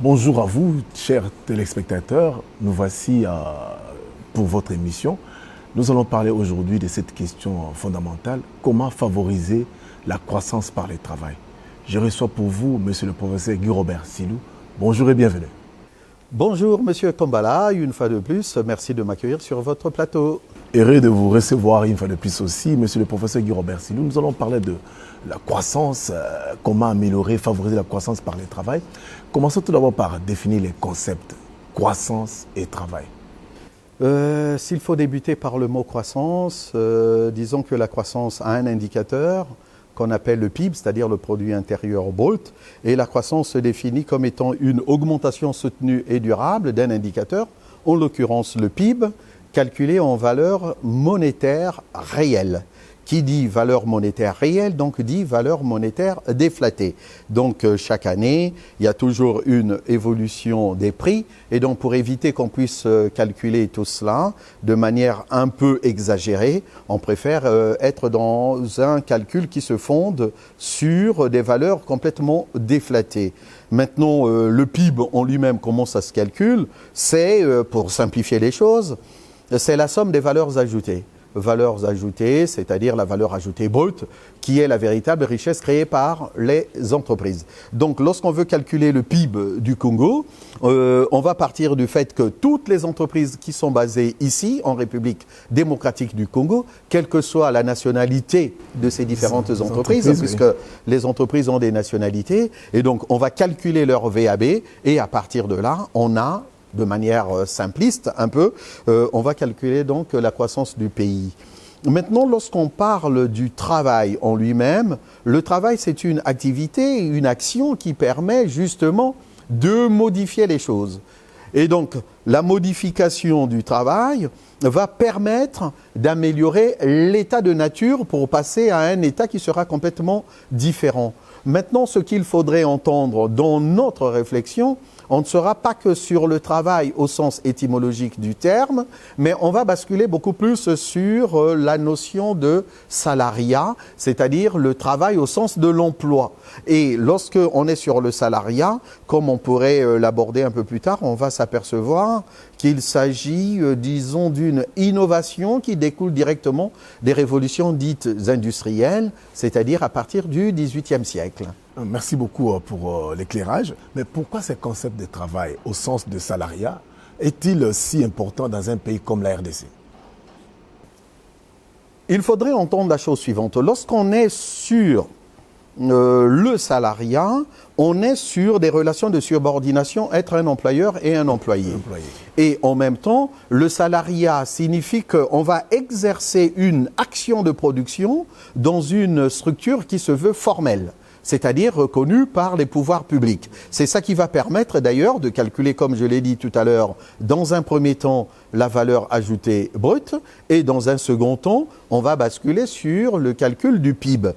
Bonjour à vous, chers téléspectateurs. Nous voici pour votre émission. Nous allons parler aujourd'hui de cette question fondamentale. Comment favoriser la croissance par le travail? Je reçois pour vous, monsieur le professeur Guy Robert Silou. Bonjour et bienvenue. Bonjour, monsieur Tombala. Une fois de plus, merci de m'accueillir sur votre plateau. Heureux de vous recevoir une fois de plus aussi, monsieur le professeur Guy Robert Silou. Nous allons parler de la croissance, comment améliorer, favoriser la croissance par le travail. Commençons tout d'abord par définir les concepts croissance et travail. S'il faut débuter par le mot croissance, disons que la croissance a un indicateur qu'on appelle le PIB, c'est-à-dire le produit intérieur brut, et la croissance se définit comme étant une augmentation soutenue et durable d'un indicateur, en l'occurrence le PIB, calculé en valeur monétaire réelle. Qui dit valeur monétaire réelle, donc dit valeur monétaire déflatée. Donc chaque année, il y a toujours une évolution des prix. Et donc pour éviter qu'on puisse calculer tout cela de manière un peu exagérée, on préfère être dans un calcul qui se fonde sur des valeurs complètement déflatées. Maintenant, le PIB en lui-même, comment ça se calcule? C'est, pour simplifier les choses, c'est la somme des valeurs ajoutées. Valeurs ajoutées, c'est-à-dire la valeur ajoutée brute, qui est la véritable richesse créée par les entreprises. Donc, lorsqu'on veut calculer le PIB du Congo, on va partir du fait que toutes les entreprises qui sont basées ici, en République démocratique du Congo, quelle que soit la nationalité de ces différentes entreprises, puisque les entreprises ont des nationalités, et donc on va calculer leur VAB, et à partir de là, on a de manière simpliste un peu, on va calculer donc la croissance du pays. Maintenant, lorsqu'on parle du travail en lui-même, le travail c'est une activité, une action qui permet justement de modifier les choses. Et donc, la modification du travail va permettre d'améliorer l'état de nature pour passer à un état qui sera complètement différent. Maintenant, ce qu'il faudrait entendre dans notre réflexion, on ne sera pas que sur le travail au sens étymologique du terme, mais on va basculer beaucoup plus sur la notion de salariat, c'est-à-dire le travail au sens de l'emploi. Et lorsque on est sur le salariat, comme on pourrait l'aborder un peu plus tard, on va s'apercevoir qu'il s'agit, disons, d'une innovation qui découle directement des révolutions dites industrielles, c'est-à-dire à partir du XVIIIe siècle. Merci beaucoup pour l'éclairage. Mais pourquoi ce concept de travail au sens de salariat est-il si important dans un pays comme la RDC? Il faudrait entendre la chose suivante. Lorsqu'on est sur le salariat, on est sur des relations de subordination entre un employeur et un employé. Et en même temps, le salariat signifie qu'on va exercer une action de production dans une structure qui se veut formelle, c'est-à-dire reconnue par les pouvoirs publics. C'est ça qui va permettre d'ailleurs de calculer, comme je l'ai dit tout à l'heure, dans un premier temps, la valeur ajoutée brute, et dans un second temps, on va basculer sur le calcul du PIB.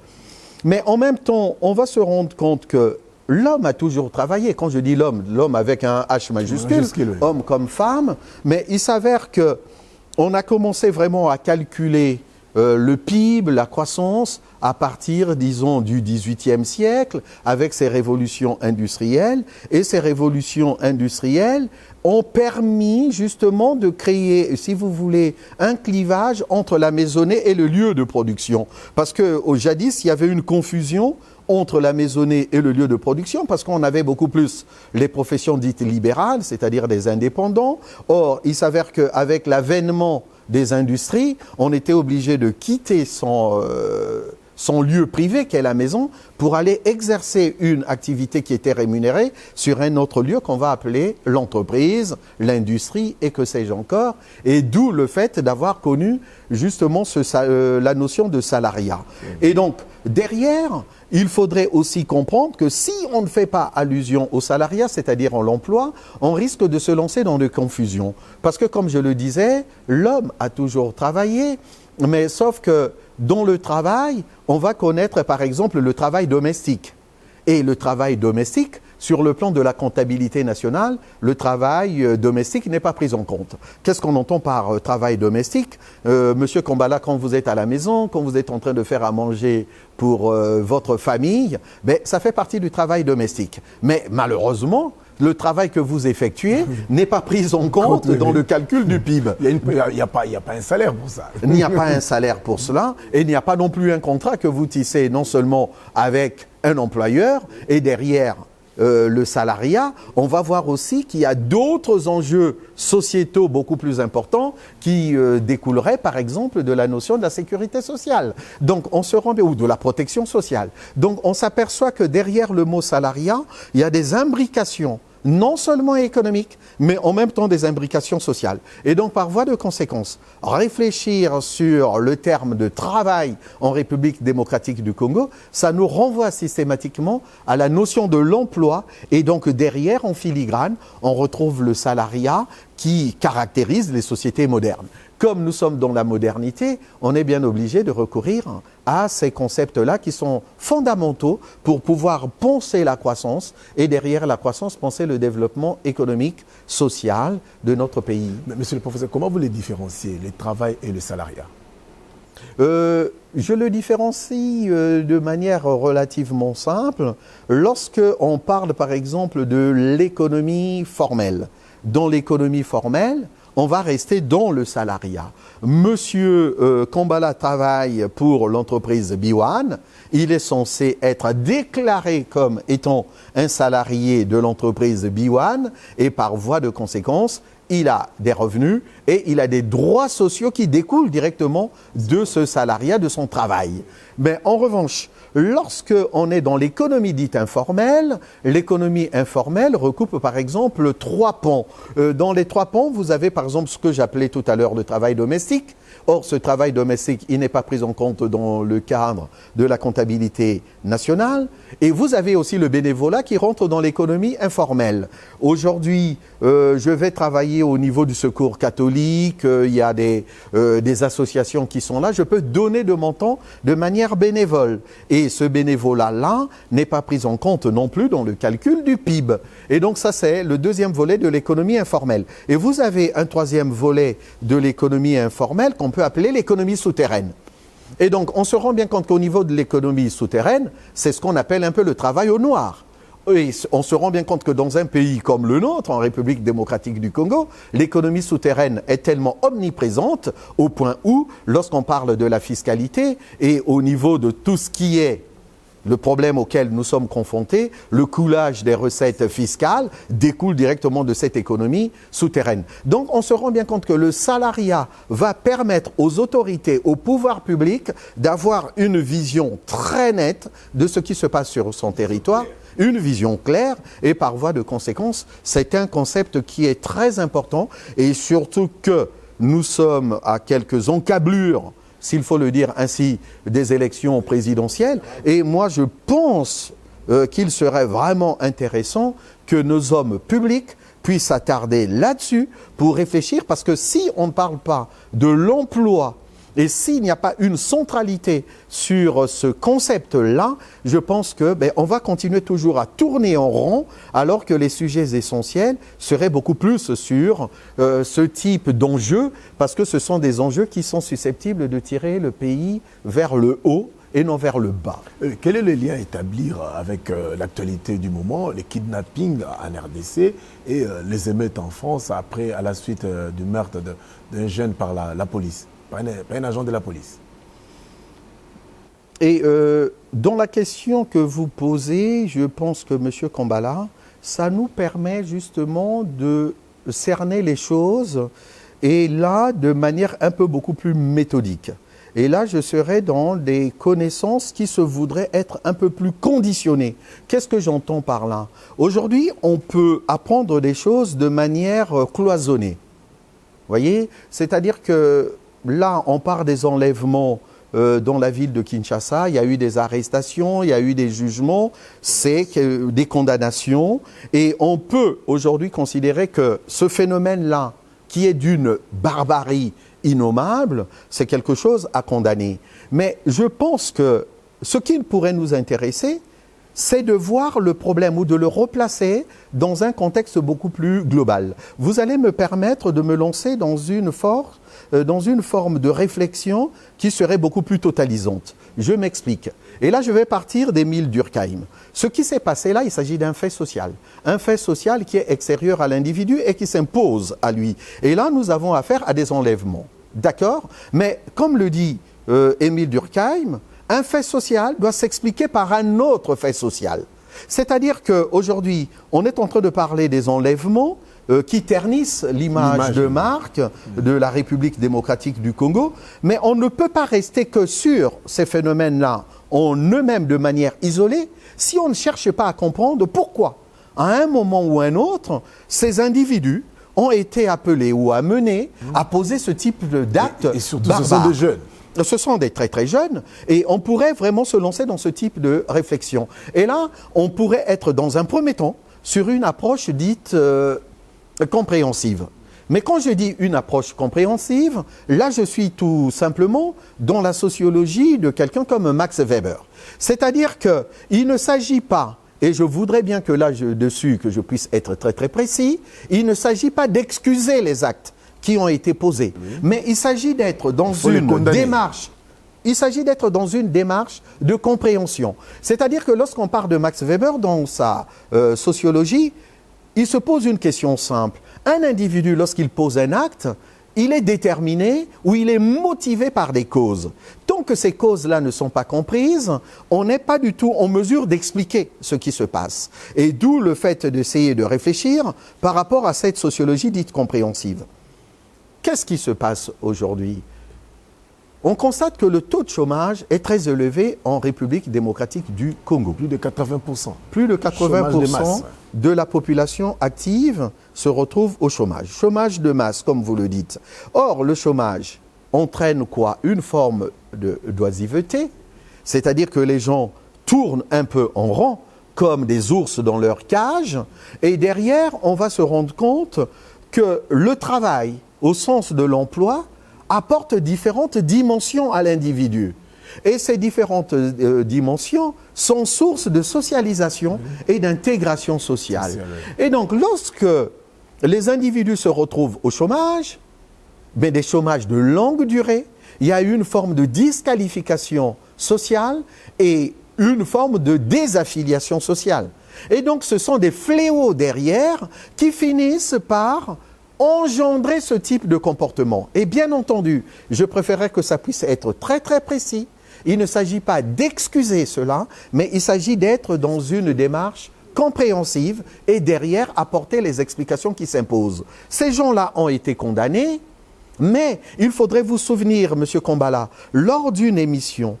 Mais en même temps, on va se rendre compte que l'homme a toujours travaillé. Quand je dis l'homme, l'homme avec un H majuscule, homme comme femme, mais il s'avère qu'on a commencé vraiment à calculer le PIB, la croissance, à partir, disons, du XVIIIe siècle, avec ces révolutions industrielles. Et ces révolutions industrielles ont permis justement de créer, si vous voulez, un clivage entre la maisonnée et le lieu de production. Parce qu'au jadis, il y avait une confusion entre la maisonnée et le lieu de production, parce qu'on avait beaucoup plus les professions dites libérales, c'est-à-dire des indépendants. Or, il s'avère qu'avec l'avènement des industries, on était obligé de quitter son lieu privé qu'est la maison pour aller exercer une activité qui était rémunérée sur un autre lieu qu'on va appeler l'entreprise, l'industrie et que sais-je encore. Et d'où le fait d'avoir connu justement la notion de salariat. Et donc, derrière, il faudrait aussi comprendre que si on ne fait pas allusion au salariat, c'est-à-dire à l'emploi, on risque de se lancer dans des confusions. Parce que, comme je le disais, l'homme a toujours travaillé, mais sauf que dans le travail, on va connaître par exemple le travail domestique. Et le travail domestique, sur le plan de la comptabilité nationale, le travail domestique n'est pas pris en compte. Qu'est-ce qu'on entend par travail domestique? Monsieur Kombala, quand vous êtes à la maison, quand vous êtes en train de faire à manger pour votre famille, ben, ça fait partie du travail domestique. Mais malheureusement, le travail que vous effectuez n'est pas pris en compte dans le calcul du PIB. Il n'y a pas un salaire pour ça. Il n'y a pas un salaire pour cela et il n'y a pas non plus un contrat que vous tissez non seulement avec un employeur et derrière le salariat, on va voir aussi qu'il y a d'autres enjeux sociétaux beaucoup plus importants qui découleraient par exemple de la notion de la sécurité sociale. Donc on se rend, ou de la protection sociale. Donc on s'aperçoit que derrière le mot salariat, il y a des imbrications non seulement économiques, mais en même temps des imbrications sociales. Et donc, par voie de conséquence, réfléchir sur le terme de travail en République démocratique du Congo, ça nous renvoie systématiquement à la notion de l'emploi. Et donc, derrière, en filigrane, on retrouve le salariat qui caractérise les sociétés modernes. Comme nous sommes dans la modernité, on est bien obligé de recourir à ces concepts-là qui sont fondamentaux pour pouvoir penser la croissance et derrière la croissance, penser le développement économique, social de notre pays. Mais monsieur le professeur, comment vous les différenciez, le travail et le salariat? Je le différencie de manière relativement simple. Lorsque on parle par exemple de l'économie formelle, dans l'économie formelle, on va rester dans le salariat. Monsieur Kombala travaille pour l'entreprise B1. Il est censé être déclaré comme étant un salarié de l'entreprise B1 et par voie de conséquence, il a des revenus et il a des droits sociaux qui découlent directement de ce salariat, de son travail. Mais en revanche, lorsque on est dans l'économie dite informelle, l'économie informelle recoupe par exemple 3 pans. Dans les 3 pans, vous avez par exemple ce que j'appelais tout à l'heure le travail domestique. Or, ce travail domestique, il n'est pas pris en compte dans le cadre de la comptabilité nationale. Et vous avez aussi le bénévolat qui rentre dans l'économie informelle. Aujourd'hui, je vais travailler au niveau du secours catholique, il y a des associations qui sont là. Je peux donner de mon temps de manière bénévole. Et ce bénévolat-là n'est pas pris en compte non plus dans le calcul du PIB. Et donc ça, c'est le deuxième volet de l'économie informelle. Et vous avez un troisième volet de l'économie informelle qu'on peut appeler l'économie souterraine. Et donc, on se rend bien compte qu'au niveau de l'économie souterraine, c'est ce qu'on appelle un peu le travail au noir. Et on se rend bien compte que dans un pays comme le nôtre, en République démocratique du Congo, l'économie souterraine est tellement omniprésente au point où, lorsqu'on parle de la fiscalité et au niveau de tout ce qui est le problème auquel nous sommes confrontés, le coulage des recettes fiscales découle directement de cette économie souterraine. Donc on se rend bien compte que le salariat va permettre aux autorités, au pouvoir public, d'avoir une vision très nette de ce qui se passe sur son territoire, une vision claire et par voie de conséquence, c'est un concept qui est très important et surtout que nous sommes à quelques encablures, s'il faut le dire ainsi, des élections présidentielles. Et moi, je pense qu'il serait vraiment intéressant que nos hommes publics puissent s'attarder là-dessus pour réfléchir, parce que si on ne parle pas de l'emploi et s'il n'y a pas une centralité sur ce concept-là, je pense que on va continuer toujours à tourner en rond, alors que les sujets essentiels seraient beaucoup plus sur ce type d'enjeux, parce que ce sont des enjeux qui sont susceptibles de tirer le pays vers le haut et non vers le bas. Quel est le lien à établir avec l'actualité du moment, les kidnappings en RDC et les émeutes en France à la suite du meurtre d'un jeune par la police, pas un agent de la police? Et dans la question que vous posez, je pense que M. Kombala, ça nous permet justement de cerner les choses, et là, de manière un peu beaucoup plus méthodique. Et là, je serais dans des connaissances qui se voudraient être un peu plus conditionnées. Qu'est-ce que j'entends par là? Aujourd'hui, on peut apprendre des choses de manière cloisonnée. Vous voyez? C'est-à-dire que là, on part des enlèvements dans la ville de Kinshasa. Il y a eu des arrestations, il y a eu des jugements, c'est des condamnations. Et on peut aujourd'hui considérer que ce phénomène-là, qui est d'une barbarie innommable, c'est quelque chose à condamner. Mais je pense que ce qui pourrait nous intéresser, c'est de voir le problème ou de le replacer dans un contexte beaucoup plus global. Vous allez me permettre de me lancer dans une forme de réflexion qui serait beaucoup plus totalisante. Je m'explique. Et là, je vais partir d'Émile Durkheim. Ce qui s'est passé là, il s'agit d'un fait social. Un fait social qui est extérieur à l'individu et qui s'impose à lui. Et là, nous avons affaire à des enlèvements. D'accord? Mais comme le dit Émile Durkheim, un fait social doit s'expliquer par un autre fait social. C'est-à-dire qu'aujourd'hui, on est en train de parler des enlèvements qui ternissent l'image de marque de la République démocratique du Congo, mais on ne peut pas rester que sur ces phénomènes-là en eux-mêmes de manière isolée si on ne cherche pas à comprendre pourquoi, à un moment ou un autre, ces individus ont été appelés ou amenés à poser ce type d'actes et surtout, barbares. ce sont des jeunes. Ce sont des très très jeunes et on pourrait vraiment se lancer dans ce type de réflexion. Et là, on pourrait être dans un premier temps sur une approche dite compréhensive. Mais quand je dis une approche compréhensive, là je suis tout simplement dans la sociologie de quelqu'un comme Max Weber. C'est-à-dire qu'il ne s'agit pas, et je voudrais bien que là dessus que je puisse être très très précis, il ne s'agit pas d'excuser les actes qui ont été posés. Oui. Mais il s'agit d'être dans une démarche. Il s'agit d'être dans une démarche de compréhension. C'est-à-dire que lorsqu'on parle de Max Weber dans sa sociologie, il se pose une question simple. Un individu, lorsqu'il pose un acte, il est déterminé ou il est motivé par des causes. Tant que ces causes-là ne sont pas comprises, on n'est pas du tout en mesure d'expliquer ce qui se passe. Et d'où le fait d'essayer de réfléchir par rapport à cette sociologie dite compréhensive. Qu'est-ce qui se passe aujourd'hui? On constate que le taux de chômage est très élevé en République démocratique du Congo. Plus de 80%. Plus de 80% de la population active se retrouve au chômage. Chômage de masse, comme vous le dites. Or, le chômage entraîne quoi? Une forme d'oisiveté, c'est-à-dire que les gens tournent un peu en rond, comme des ours dans leur cage, et derrière, on va se rendre compte que le travail, au sens de l'emploi, apporte différentes dimensions à l'individu. Et ces différentes dimensions sont source de socialisation et d'intégration sociale. Et donc, lorsque les individus se retrouvent au chômage, mais des chômages de longue durée, il y a une forme de disqualification sociale et une forme de désaffiliation sociale. Et donc, ce sont des fléaux derrière qui finissent par engendrer ce type de comportement. Et bien entendu, je préférerais que ça puisse être très très précis. Il ne s'agit pas d'excuser cela, mais il s'agit d'être dans une démarche compréhensive et derrière apporter les explications qui s'imposent. Ces gens-là ont été condamnés, mais il faudrait vous souvenir, M. Kombala, lors d'une émission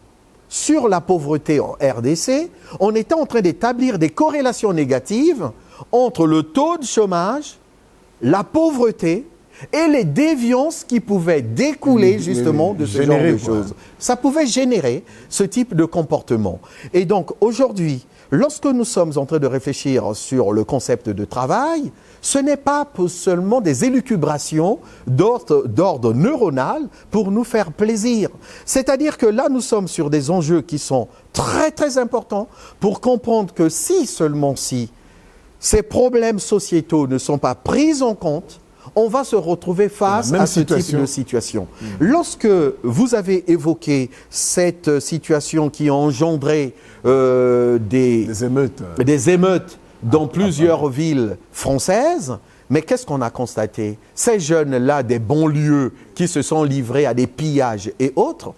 sur la pauvreté en RDC, on était en train d'établir des corrélations négatives entre le taux de chômage, la pauvreté et les déviances qui pouvaient découler justement de ce genre de choses. Ça pouvait générer ce type de comportement. Et donc aujourd'hui, lorsque nous sommes en train de réfléchir sur le concept de travail, ce n'est pas seulement des élucubrations d'ordre neuronal pour nous faire plaisir. C'est-à-dire que là, nous sommes sur des enjeux qui sont très très importants pour comprendre que si, seulement si, ces problèmes sociétaux ne sont pas pris en compte, on va se retrouver face à ce type de situation. Lorsque vous avez évoqué cette situation qui a engendré des émeutes dans plusieurs villes françaises, mais qu'est-ce qu'on a constaté? Ces jeunes-là des banlieues qui se sont livrés à des pillages et autres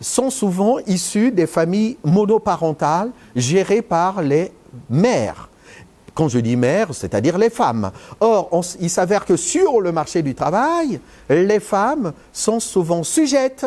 sont souvent issus des familles monoparentales gérées par les mères. Quand je dis mères, c'est-à-dire les femmes. Or, il s'avère que sur le marché du travail, les femmes sont souvent sujettes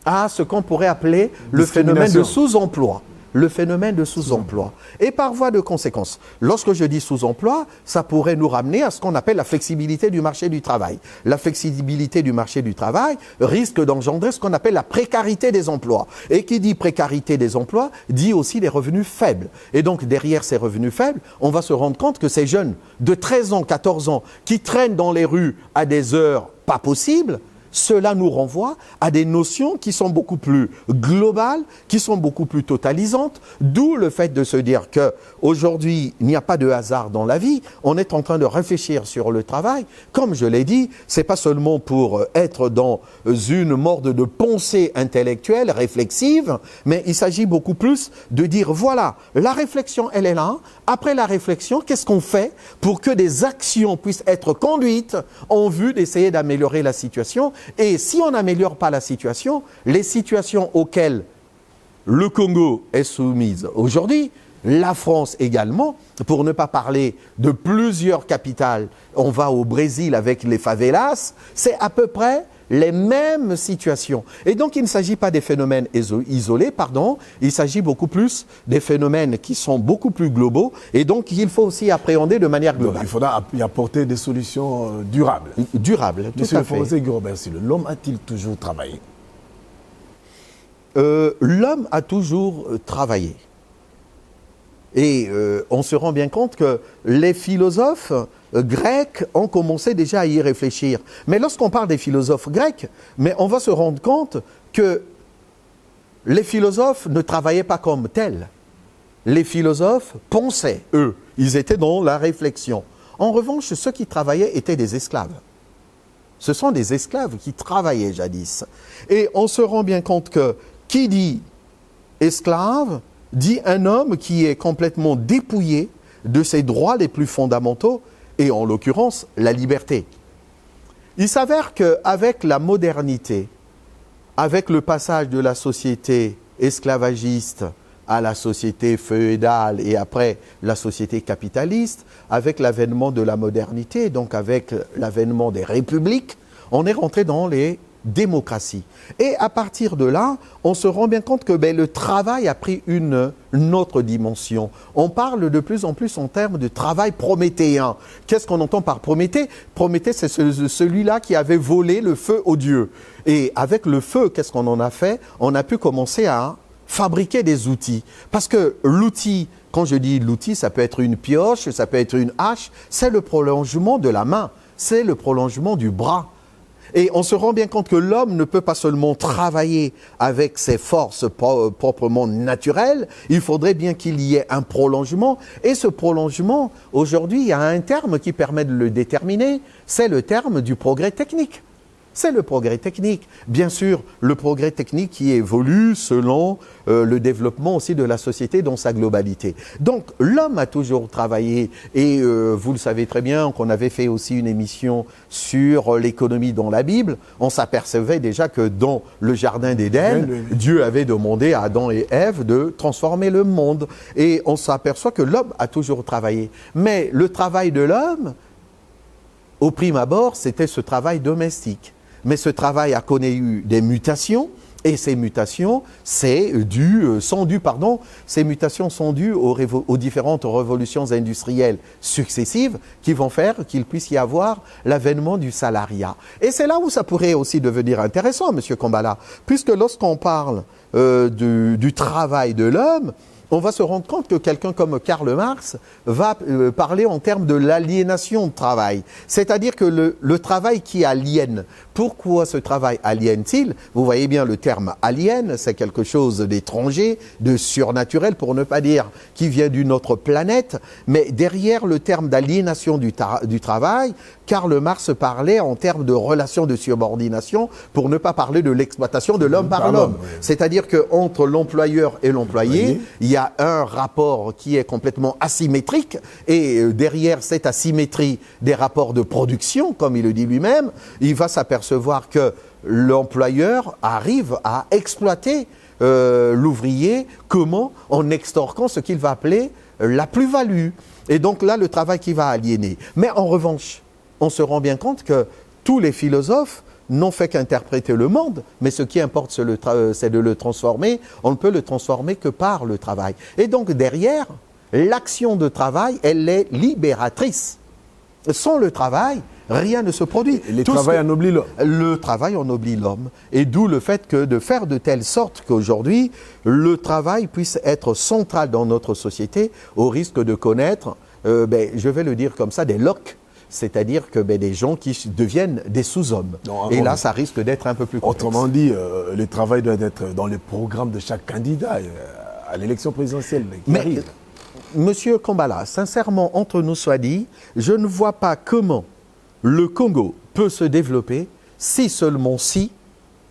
à ce qu'on pourrait appeler le phénomène de sous-emploi. Le phénomène de sous-emploi. Et par voie de conséquence, lorsque je dis sous-emploi, ça pourrait nous ramener à ce qu'on appelle la flexibilité du marché du travail. La flexibilité du marché du travail risque d'engendrer ce qu'on appelle la précarité des emplois. Et qui dit précarité des emplois, dit aussi des revenus faibles. Et donc derrière ces revenus faibles, on va se rendre compte que ces jeunes de 13 ans, 14 ans, qui traînent dans les rues à des heures pas possibles, cela nous renvoie à des notions qui sont beaucoup plus globales, qui sont beaucoup plus totalisantes, d'où le fait de se dire qu'aujourd'hui, il n'y a pas de hasard dans la vie, on est en train de réfléchir sur le travail. Comme je l'ai dit, c'est pas seulement pour être dans une mode de pensée intellectuelle, réflexive, mais il s'agit beaucoup plus de dire, voilà, la réflexion, elle est là. Après la réflexion, qu'est-ce qu'on fait pour que des actions puissent être conduites en vue d'essayer d'améliorer la situation? Et si on n'améliore pas la situation, les situations auxquelles le Congo est soumise aujourd'hui, la France également, pour ne pas parler de plusieurs capitales, on va au Brésil avec les favelas, c'est à peu près les mêmes situations. Et donc, il ne s'agit pas des phénomènes isolés, il s'agit beaucoup plus des phénomènes qui sont beaucoup plus globaux, et donc il faut aussi appréhender de manière globale. Donc, il faudra y apporter des solutions durables. Durables, tout à fait. Monsieur Robert, l'homme a-t-il toujours travaillé? L'homme a toujours travaillé. Et on se rend bien compte que les philosophes grecs ont commencé déjà à y réfléchir. Mais lorsqu'on parle des philosophes grecs, mais on va se rendre compte que les philosophes ne travaillaient pas comme tels. Les philosophes pensaient, eux. Ils étaient dans la réflexion. En revanche, ceux qui travaillaient étaient des esclaves. Ce sont des esclaves qui travaillaient jadis. Et on se rend bien compte que qui dit esclave dit un homme qui est complètement dépouillé de ses droits les plus fondamentaux, et en l'occurrence, la liberté. Il s'avère qu'avec la modernité, avec le passage de la société esclavagiste à la société féodale et après la société capitaliste, avec l'avènement de la modernité, donc avec l'avènement des républiques, on est rentré dans les démocratie. Et à partir de là, on se rend bien compte que le travail a pris une autre dimension. On parle de plus en plus en termes de travail prométhéen. Qu'est-ce qu'on entend par Prométhée? Prométhée, c'est celui-là qui avait volé le feu aux dieux. Et avec le feu, qu'est-ce qu'on en a fait? On a pu commencer à fabriquer des outils. Parce que l'outil, quand je dis l'outil, ça peut être une pioche, ça peut être une hache, c'est le prolongement de la main, c'est le prolongement du bras. Et on se rend bien compte que l'homme ne peut pas seulement travailler avec ses forces proprement naturelles, il faudrait bien qu'il y ait un prolongement. Et ce prolongement, aujourd'hui, il y a un terme qui permet de le déterminer, c'est le terme du progrès technique. C'est le progrès technique. Bien sûr, le progrès technique qui évolue selon le développement aussi de la société dans sa globalité. Donc, l'homme a toujours travaillé et vous le savez très bien qu'on avait fait aussi une émission sur l'économie dans la Bible. On s'apercevait déjà que dans le jardin d'Éden, Dieu avait demandé à Adam et Ève de transformer le monde. Et on s'aperçoit que l'homme a toujours travaillé. Mais le travail de l'homme, au prime abord, c'était ce travail domestique. Mais ce travail a connu des mutations, et ces mutations sont dues aux différentes révolutions industrielles successives qui vont faire qu'il puisse y avoir l'avènement du salariat. Et c'est là où ça pourrait aussi devenir intéressant, M. Kambala, puisque lorsqu'on parle du travail de l'homme, on va se rendre compte que quelqu'un comme Karl Marx va parler en termes de l'aliénation de travail. C'est-à-dire que le travail qui aliène. Pourquoi ce travail aliène-t-il? Vous voyez bien le terme alien, c'est quelque chose d'étranger, de surnaturel, pour ne pas dire qui vient d'une autre planète. Mais derrière le terme d'aliénation du travail, Karl Marx parlait en termes de relation de subordination, pour ne pas parler de l'exploitation de l'homme par l'homme. Oui. C'est-à-dire qu'entre l'employeur et l'employé, il y a un rapport qui est complètement asymétrique, et derrière cette asymétrie des rapports de production, comme il le dit lui-même, il va s'apercevoir que l'employeur arrive à exploiter l'ouvrier, comment? En extorquant ce qu'il va appeler la plus-value. Et donc là, le travail qui va aliéner. Mais en revanche, on se rend bien compte que tous les philosophes n'ont fait qu'interpréter le monde, mais ce qui importe, c'est de le transformer. On ne peut le transformer que par le travail. Et donc derrière, l'action de travail, elle est libératrice. Sans le travail, rien ne se produit. Le travail ennoblit l'homme. Le travail ennoblit l'homme. Et d'où le fait que de faire de telle sorte qu'aujourd'hui, le travail puisse être central dans notre société, au risque de connaître, je vais le dire comme ça, des locs. C'est-à-dire que des gens qui deviennent des sous-hommes. Et là, ça risque d'être un peu plus complexe. Autrement dit, le travail doit être dans le programme de chaque candidat à l'élection présidentielle qui arrive. Monsieur Kambala, sincèrement, entre nous soit dit, je ne vois pas comment le Congo peut se développer si seulement si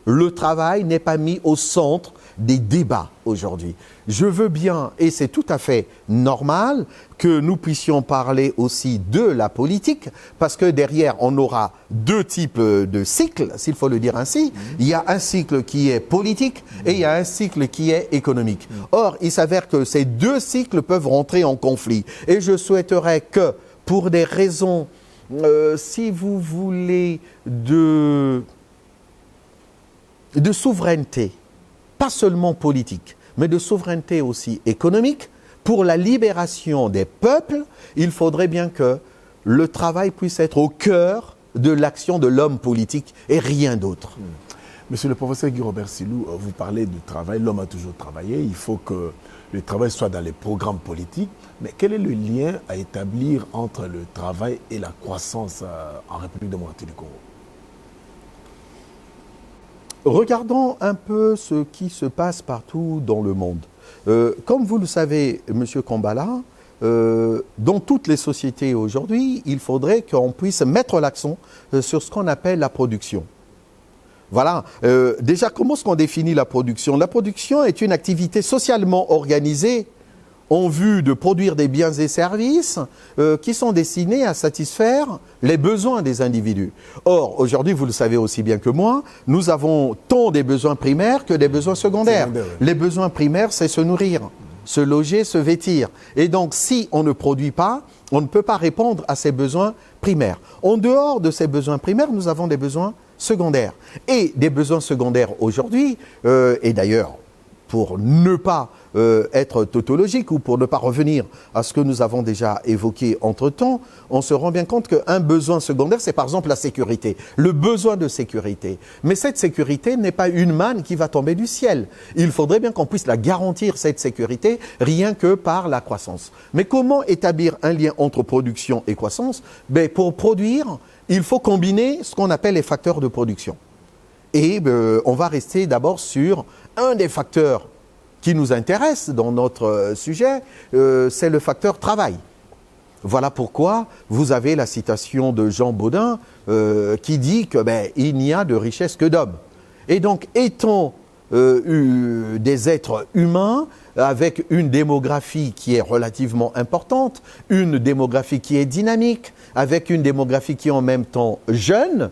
le travail n'est pas mis au centre des débats aujourd'hui. Je veux bien, et c'est tout à fait normal, que nous puissions parler aussi de la politique, parce que derrière, on aura deux types de cycles, s'il faut le dire ainsi. Il y a un cycle qui est politique et il y a un cycle qui est économique. Or, il s'avère que ces deux cycles peuvent rentrer en conflit. Et je souhaiterais que, pour des raisons, si vous voulez, de souveraineté, pas seulement politique, mais de souveraineté aussi économique, pour la libération des peuples, il faudrait bien que le travail puisse être au cœur de l'action de l'homme politique et rien d'autre. Monsieur le professeur Guy Robert Silou, vous parlez du travail, l'homme a toujours travaillé, il faut que le travail soit dans les programmes politiques, mais quel est le lien à établir entre le travail et la croissance en République démocratique du Congo ? Regardons un peu ce qui se passe partout dans le monde. Comme vous le savez, Monsieur Kambala, dans toutes les sociétés aujourd'hui, il faudrait qu'on puisse mettre l'accent sur ce qu'on appelle la production. Voilà. Déjà, comment est-ce qu'on définit la production? La production est une activité socialement organisée en vue de produire des biens et services qui sont destinés à satisfaire les besoins des individus. Or, aujourd'hui, vous le savez aussi bien que moi, nous avons tant des besoins primaires que des besoins secondaires. Les besoins primaires, c'est se nourrir, se loger, se vêtir. Et donc, si on ne produit pas, on ne peut pas répondre à ces besoins primaires. En dehors de ces besoins primaires, nous avons des besoins secondaires. Et des besoins secondaires aujourd'hui, et d'ailleurs, pour ne pas être tautologique ou pour ne pas revenir à ce que nous avons déjà évoqué entre-temps, on se rend bien compte qu'un besoin secondaire, c'est par exemple la sécurité, le besoin de sécurité. Mais cette sécurité n'est pas une manne qui va tomber du ciel. Il faudrait bien qu'on puisse la garantir, cette sécurité, rien que par la croissance. Mais comment établir un lien entre production et croissance? Pour produire, il faut combiner ce qu'on appelle les facteurs de production. Et on va rester d'abord sur un des facteurs qui nous intéresse dans notre sujet, c'est le facteur travail. Voilà pourquoi vous avez la citation de Jean Bodin qui dit que il n'y a de richesse que d'hommes. Et donc, étant des êtres humains avec une démographie qui est relativement importante, une démographie qui est dynamique, avec une démographie qui est en même temps jeune,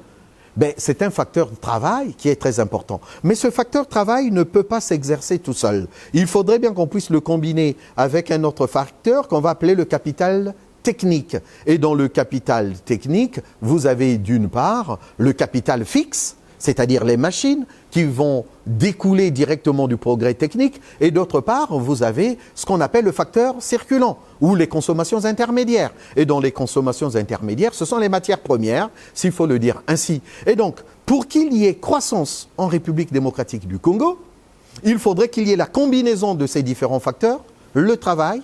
c'est un facteur de travail qui est très important. Mais ce facteur de travail ne peut pas s'exercer tout seul. Il faudrait bien qu'on puisse le combiner avec un autre facteur qu'on va appeler le capital technique. Et dans le capital technique, vous avez d'une part le capital fixe, c'est-à-dire les machines qui vont découler directement du progrès technique, et d'autre part, vous avez ce qu'on appelle le facteur circulant, ou les consommations intermédiaires. Et dans les consommations intermédiaires, ce sont les matières premières, s'il faut le dire ainsi. Et donc, pour qu'il y ait croissance en République démocratique du Congo, il faudrait qu'il y ait la combinaison de ces différents facteurs, le travail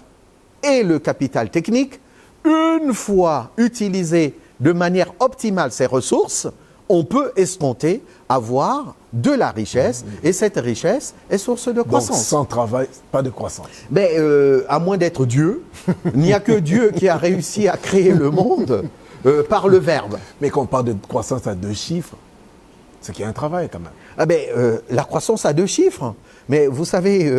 et le capital technique. Une fois utilisés de manière optimale ces ressources, on peut escompter avoir de la richesse, et cette richesse est source de croissance. Donc, sans travail, pas de croissance. À moins d'être Dieu, il n'y a que Dieu qui a réussi à créer le monde par le verbe. Mais quand on parle de croissance à 2 chiffres, c'est qu'il y a un travail quand même. La croissance à 2 chiffres. Mais vous savez,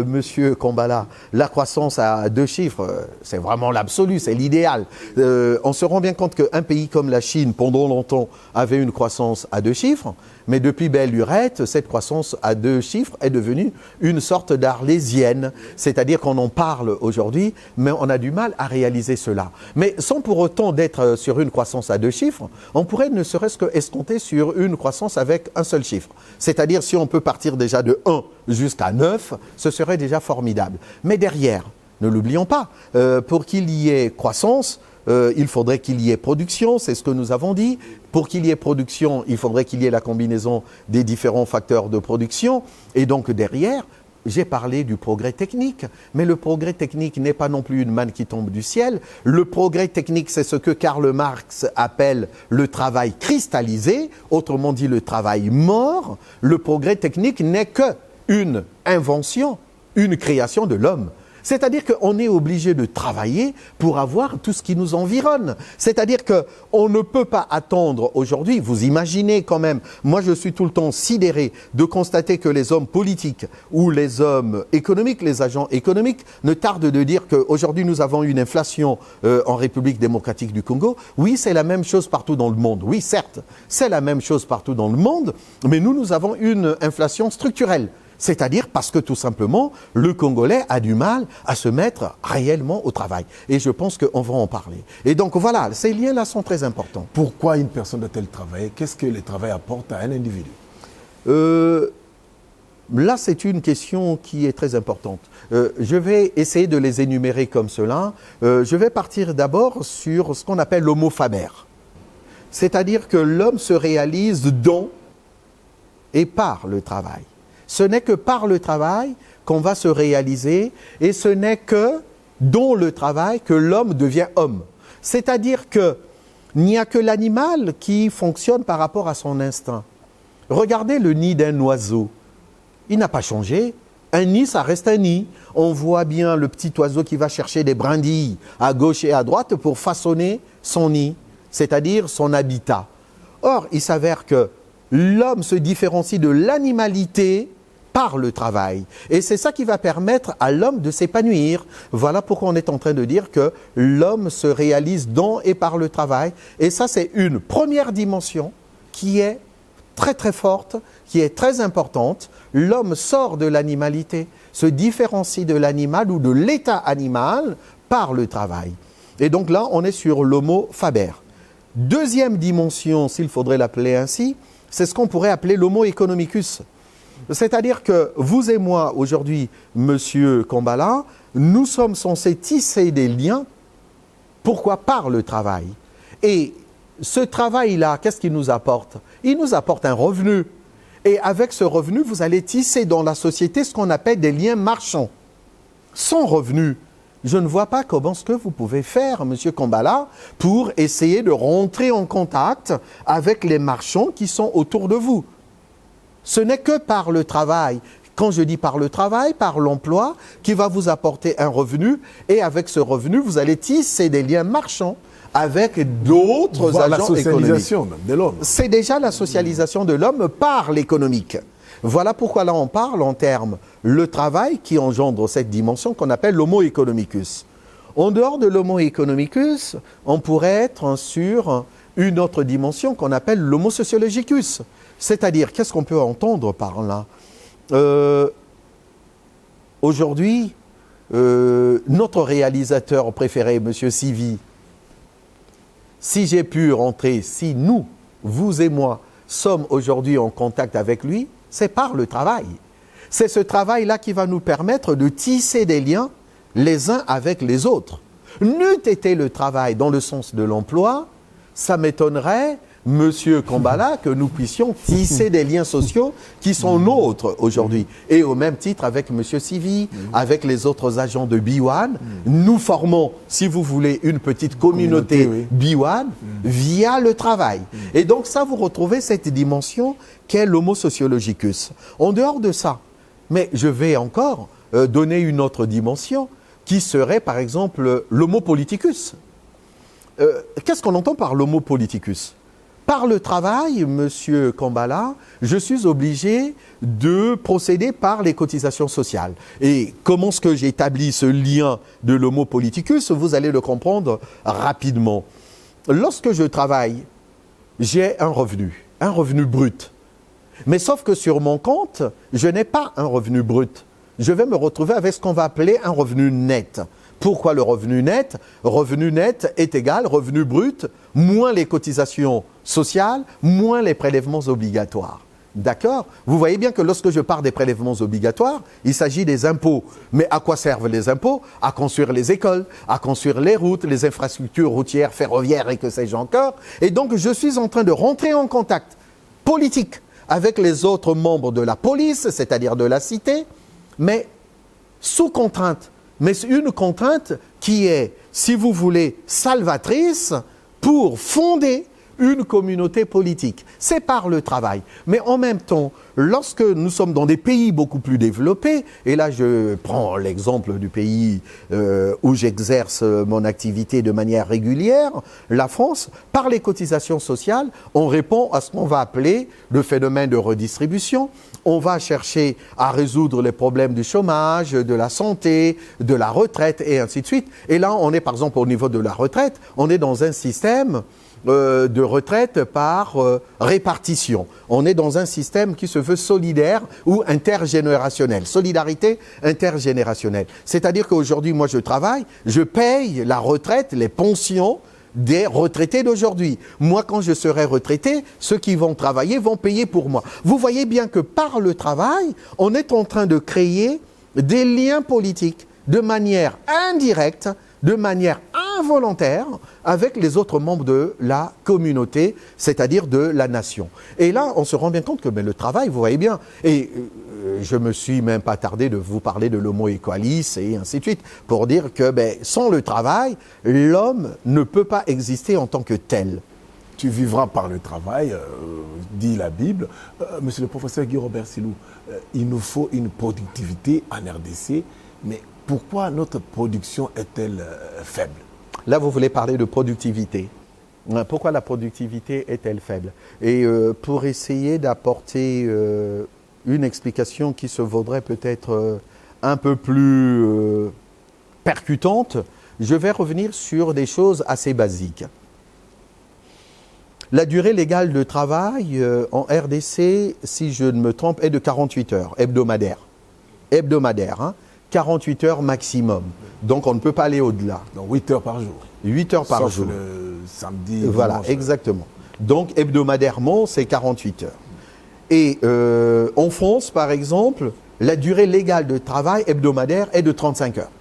Monsieur Kambala, la croissance à 2 chiffres, c'est vraiment l'absolu, c'est l'idéal. On se rend bien compte qu'un pays comme la Chine, pendant longtemps, avait une croissance à 2 chiffres, mais depuis belle lurette, cette croissance à 2 chiffres est devenue une sorte d'arlésienne. C'est-à-dire qu'on en parle aujourd'hui, mais on a du mal à réaliser cela. Mais sans pour autant d'être sur une croissance à 2 chiffres, on pourrait ne serait-ce que escompter sur une croissance avec un seul chiffre. C'est-à-dire si on peut partir déjà de 1 jusqu'à 9, ce serait déjà formidable. Mais derrière, ne l'oublions pas, pour qu'il y ait croissance, il faudrait qu'il y ait production, c'est ce que nous avons dit. Pour qu'il y ait production, il faudrait qu'il y ait la combinaison des différents facteurs de production. Et donc derrière, j'ai parlé du progrès technique, mais le progrès technique n'est pas non plus une manne qui tombe du ciel. Le progrès technique, c'est ce que Karl Marx appelle le travail cristallisé, autrement dit le travail mort. Le progrès technique n'est qu'une invention, une création de l'homme. C'est-à-dire qu'on est obligé de travailler pour avoir tout ce qui nous environne. C'est-à-dire qu'on ne peut pas attendre aujourd'hui, vous imaginez quand même, moi je suis tout le temps sidéré de constater que les hommes politiques ou les hommes économiques, les agents économiques, ne tardent de dire qu'aujourd'hui nous avons une inflation en République démocratique du Congo. Oui, c'est la même chose partout dans le monde. Oui, certes, c'est la même chose partout dans le monde, mais nous avons une inflation structurelle. C'est-à-dire parce que tout simplement, le Congolais a du mal à se mettre réellement au travail. Et je pense qu'on va en parler. Et donc voilà, ces liens-là sont très importants. Pourquoi une personne doit-elle travailler? Qu'est-ce que le travail apporte à un individu? Là, c'est une question qui est très importante. Je vais essayer de les énumérer comme cela. Je vais partir d'abord sur ce qu'on appelle l'homo faber. C'est-à-dire que l'homme se réalise dans et par le travail. Ce n'est que par le travail qu'on va se réaliser et ce n'est que dans le travail que l'homme devient homme. C'est-à-dire qu'il n'y a que l'animal qui fonctionne par rapport à son instinct. Regardez le nid d'un oiseau. Il n'a pas changé. Un nid, ça reste un nid. On voit bien le petit oiseau qui va chercher des brindilles à gauche et à droite pour façonner son nid, c'est-à-dire son habitat. Or, il s'avère que l'homme se différencie de l'animalité par le travail. Et c'est ça qui va permettre à l'homme de s'épanouir. Voilà pourquoi on est en train de dire que l'homme se réalise dans et par le travail. Et ça, c'est une première dimension qui est très très forte, qui est très importante. L'homme sort de l'animalité, se différencie de l'animal ou de l'état animal par le travail. Et donc là, on est sur l'homo faber. Deuxième dimension, s'il faudrait l'appeler ainsi, c'est ce qu'on pourrait appeler l'homo economicus. C'est-à-dire que vous et moi, aujourd'hui, Monsieur Kambala, nous sommes censés tisser des liens. Pourquoi? Par le travail. Et ce travail-là, qu'est-ce qu'il nous apporte? Il nous apporte un revenu. Et avec ce revenu, vous allez tisser dans la société ce qu'on appelle des liens marchands. Sans revenu, je ne vois pas comment ce que vous pouvez faire, Monsieur Kambala, pour essayer de rentrer en contact avec les marchands qui sont autour de vous. Ce n'est que par le travail. Quand je dis par le travail, par l'emploi, qui va vous apporter un revenu. Et avec ce revenu, vous allez tisser des liens marchands avec d'autres agents économiques. La socialisation même de l'homme. C'est déjà la socialisation de l'homme par l'économique. Voilà pourquoi là on parle en termes le travail qui engendre cette dimension qu'on appelle l'homo economicus. En dehors de l'homo economicus, on pourrait être sur une autre dimension qu'on appelle l'homo sociologicus. C'est-à-dire, qu'est-ce qu'on peut entendre par là? Aujourd'hui, notre réalisateur préféré, M. Sivi, si j'ai pu rentrer, si nous, vous et moi, sommes aujourd'hui en contact avec lui, c'est par le travail. C'est ce travail-là qui va nous permettre de tisser des liens les uns avec les autres. N'eût été le travail dans le sens de l'emploi, ça m'étonnerait, Monsieur Kambala, que nous puissions tisser des liens sociaux qui sont nôtres aujourd'hui. Et au même titre avec Monsieur Sivi, avec les autres agents de B1, nous formons, si vous voulez, une petite communauté B1 via le travail. Et donc ça, vous retrouvez cette dimension qu'est l'homo sociologicus. En dehors de ça, mais je vais encore donner une autre dimension qui serait par exemple l'homo politicus. Qu'est-ce qu'on entend par l'homo politicus? Par le travail, Monsieur Kambala, je suis obligé de procéder par les cotisations sociales. Et comment est-ce que j'établis ce lien de l'homo politicus? Vous allez le comprendre rapidement. Lorsque je travaille, j'ai un revenu brut. Mais sauf que sur mon compte, je n'ai pas un revenu brut. Je vais me retrouver avec ce qu'on va appeler un revenu net. Pourquoi le revenu net? Revenu net est égal revenu brut moins les cotisations sociales, moins les prélèvements obligatoires. D'accord? Vous voyez bien que lorsque je parle des prélèvements obligatoires, il s'agit des impôts. Mais à quoi servent les impôts? À construire les écoles, à construire les routes, les infrastructures routières, ferroviaires et que sais-je encore. Et donc je suis en train de rentrer en contact politique avec les autres membres de la police, c'est-à-dire de la cité, mais sous contrainte. Mais une contrainte qui est, si vous voulez, salvatrice pour fonder une communauté politique. C'est par le travail. Mais en même temps, lorsque nous sommes dans des pays beaucoup plus développés, et là je prends l'exemple du pays où j'exerce mon activité de manière régulière, la France, par les cotisations sociales, on répond à ce qu'on va appeler le phénomène de redistribution. On va chercher à résoudre les problèmes du chômage, de la santé, de la retraite et ainsi de suite. Et là, on est par exemple au niveau de la retraite, on est dans un système de retraite par répartition. On est dans un système qui se veut solidaire ou intergénérationnel. Solidarité intergénérationnelle. C'est-à-dire qu'aujourd'hui, moi je travaille, je paye la retraite, les pensions des retraités d'aujourd'hui. Moi, quand je serai retraité, ceux qui vont travailler vont payer pour moi. Vous voyez bien que par le travail, on est en train de créer des liens politiques de manière indirecte, de manière involontaire avec les autres membres de la communauté, c'est-à-dire de la nation. Et là, on se rend bien compte que le travail, vous voyez bien, et je me suis même pas tardé de vous parler de l'homo equalis et ainsi de suite, pour dire que sans le travail, l'homme ne peut pas exister en tant que tel. Tu vivras par le travail, dit la Bible. Monsieur le professeur Guy Robert Silou, il nous faut une productivité en RDC, mais pourquoi notre production est-elle faible? Là, vous voulez parler de productivité. Pourquoi la productivité est-elle faible? Et pour essayer d'apporter une explication qui se vaudrait peut-être un peu plus percutante, je vais revenir sur des choses assez basiques. La durée légale de travail en RDC, si je ne me trompe, est de 48 heures hebdomadaires. Hebdomadaires, hein? 48 heures maximum. Donc, on ne peut pas aller au-delà. Donc, 8 heures par jour. 8 heures par Sauf jour. Le samedi, voilà, dimanche. Exactement. Donc, hebdomadairement, c'est 48 heures. Et en France, par exemple, la durée légale de travail hebdomadaire est de 35 heures.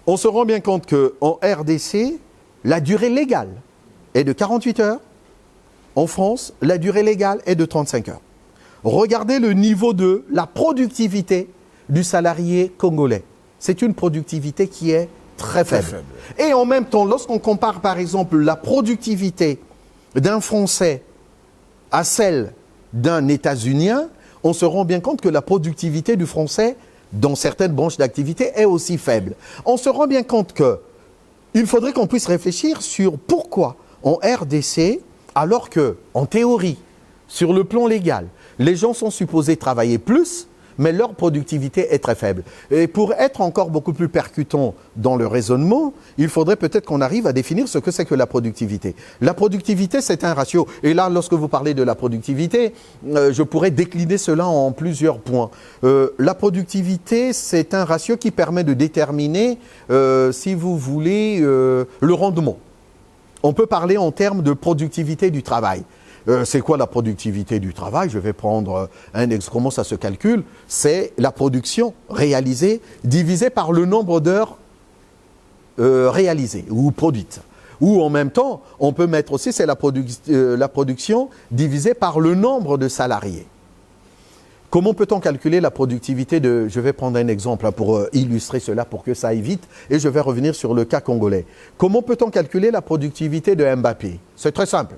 On se rend bien compte qu'en RDC, la durée légale est de 48 heures. En France, la durée légale est de 35 heures. Regardez le niveau de la productivité du salarié congolais. C'est une productivité qui est très faible. Et en même temps, lorsqu'on compare par exemple la productivité d'un Français à celle d'un États-Unien, on se rend bien compte que la productivité du Français dans certaines branches d'activité est aussi faible. On se rend bien compte qu'il faudrait qu'on puisse réfléchir sur pourquoi en RDC, alors que, en théorie, sur le plan légal, les gens sont supposés travailler plus, mais leur productivité est très faible. Et pour être encore beaucoup plus percutant dans le raisonnement, il faudrait peut-être qu'on arrive à définir ce que c'est que la productivité. La productivité, c'est un ratio. Et là, lorsque vous parlez de la productivité, je pourrais décliner cela en plusieurs points. La productivité, c'est un ratio qui permet de déterminer, si vous voulez, le rendement. On peut parler en termes de productivité du travail. C'est quoi la productivité du travail? Je vais prendre un exemple. Comment ça se calcule? C'est la production réalisée divisée par le nombre d'heures réalisées ou produites. Ou en même temps, on peut mettre aussi, c'est la production divisée par le nombre de salariés. Comment peut-on calculer la productivité de... Je vais prendre un exemple pour illustrer cela, pour que ça aille vite, et je vais revenir sur le cas congolais. Comment peut-on calculer la productivité de Mbappé? C'est très simple.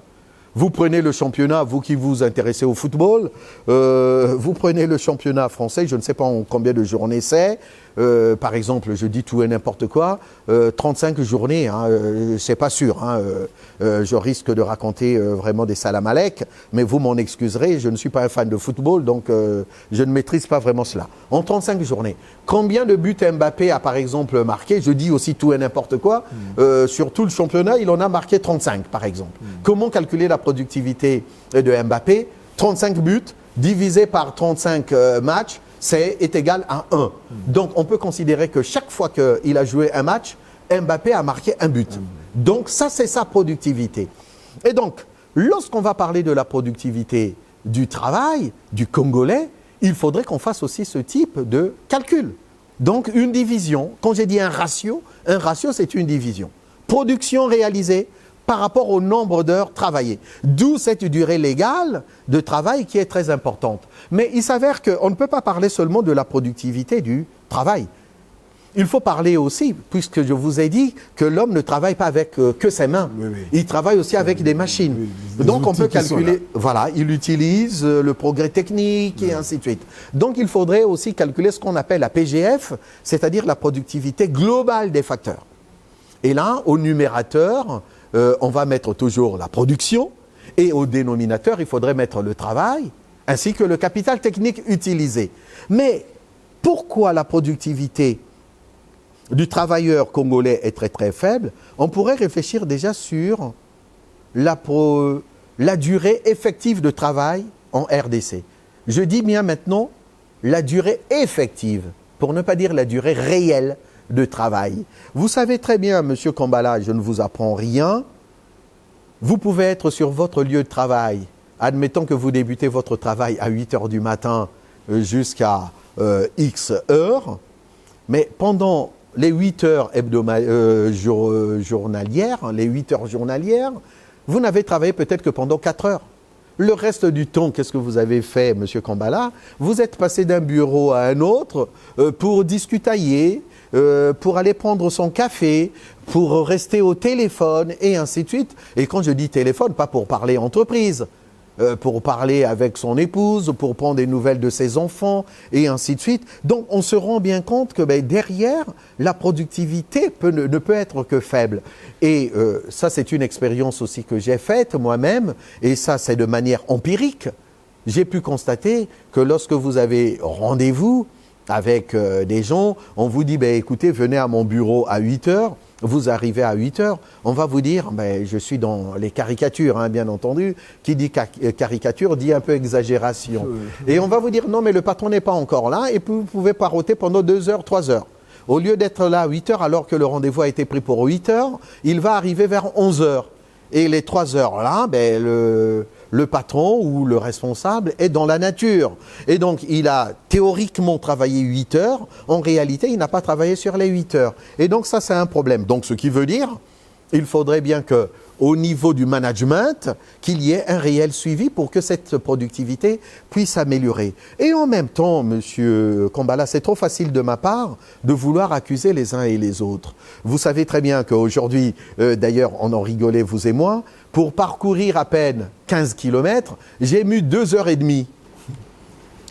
Vous prenez le championnat, vous qui vous intéressez au football, vous prenez le championnat français, je ne sais pas en combien de journées c'est. Par exemple, je dis tout et n'importe quoi, 35 journées, hein, c'est pas sûr. Hein, je risque de raconter vraiment des salamalecs, mais vous m'en excuserez, je ne suis pas un fan de football, donc je ne maîtrise pas vraiment cela. En 35 journées, combien de buts Mbappé a par exemple marqué? Je dis aussi tout et n'importe quoi. Sur tout le championnat, il en a marqué 35 par exemple. Comment calculer la productivité de Mbappé? 35 buts divisé par 35 matchs, est égal à 1. Donc, on peut considérer que chaque fois qu'il a joué un match, Mbappé a marqué un but. Donc, ça, c'est sa productivité. Et donc, lorsqu'on va parler de la productivité du travail, du Congolais, il faudrait qu'on fasse aussi ce type de calcul. Donc, une division. Quand j'ai dit un ratio, c'est une division. Production réalisée par rapport au nombre d'heures travaillées. D'où cette durée légale de travail qui est très importante. Mais il s'avère qu'on ne peut pas parler seulement de la productivité du travail. Il faut parler aussi, puisque je vous ai dit que l'homme ne travaille pas avec que ses mains. Oui, oui. Il travaille aussi avec des machines. Oui, donc on peut calculer, voilà, il utilise le progrès technique et ainsi de suite. Donc il faudrait aussi calculer ce qu'on appelle la PGF, c'est-à-dire la productivité globale des facteurs. Et là, au numérateur, on va mettre toujours la production et au dénominateur, il faudrait mettre le travail ainsi que le capital technique utilisé. Mais pourquoi la productivité du travailleur congolais est très très faible? On pourrait réfléchir déjà sur la durée effective de travail en RDC. Je dis bien maintenant la durée effective, pour ne pas dire la durée réelle de travail. Vous savez très bien, Monsieur Kambala, je ne vous apprends rien. Vous pouvez être sur votre lieu de travail. Admettons que vous débutez votre travail à 8 heures du matin jusqu'à X heures. Mais pendant les 8 heures journalières, les 8 heures journalières, vous n'avez travaillé peut-être que pendant 4 heures. Le reste du temps, qu'est-ce que vous avez fait, Monsieur Kambala? Vous êtes passé d'un bureau à un autre pour discutailler, pour aller prendre son café, pour rester au téléphone et ainsi de suite. Et quand je dis téléphone, pas pour parler entreprise, pour parler avec son épouse, pour prendre des nouvelles de ses enfants et ainsi de suite. Donc on se rend bien compte que derrière, la productivité ne peut être que faible. Et ça, c'est une expérience aussi que j'ai faite moi-même, et ça, c'est de manière empirique. J'ai pu constater que lorsque vous avez rendez-vous avec des gens, on vous dit, écoutez, venez à mon bureau à 8 heures, vous arrivez à 8 heures, on va vous dire, je suis dans les caricatures, hein, bien entendu, qui dit caricature dit un peu exagération. Et on va vous dire, non, mais le patron n'est pas encore là, et vous pouvez paroter pendant 2 heures, 3 heures. Au lieu d'être là à 8 heures, alors que le rendez-vous a été pris pour 8 heures, il va arriver vers 11 heures. Et les 3 heures là, le patron ou le responsable est dans la nature. Et donc, il a théoriquement travaillé 8 heures. En réalité, il n'a pas travaillé sur les 8 heures. Et donc, ça, c'est un problème. Donc, ce qui veut dire, il faudrait bien qu'au niveau du management, qu'il y ait un réel suivi pour que cette productivité puisse s'améliorer. Et en même temps, Monsieur Kambala, c'est trop facile de ma part de vouloir accuser les uns et les autres. Vous savez très bien qu'aujourd'hui, d'ailleurs, on en rigolait, vous et moi, pour parcourir à peine 15 km, j'ai mis 2 heures et demie.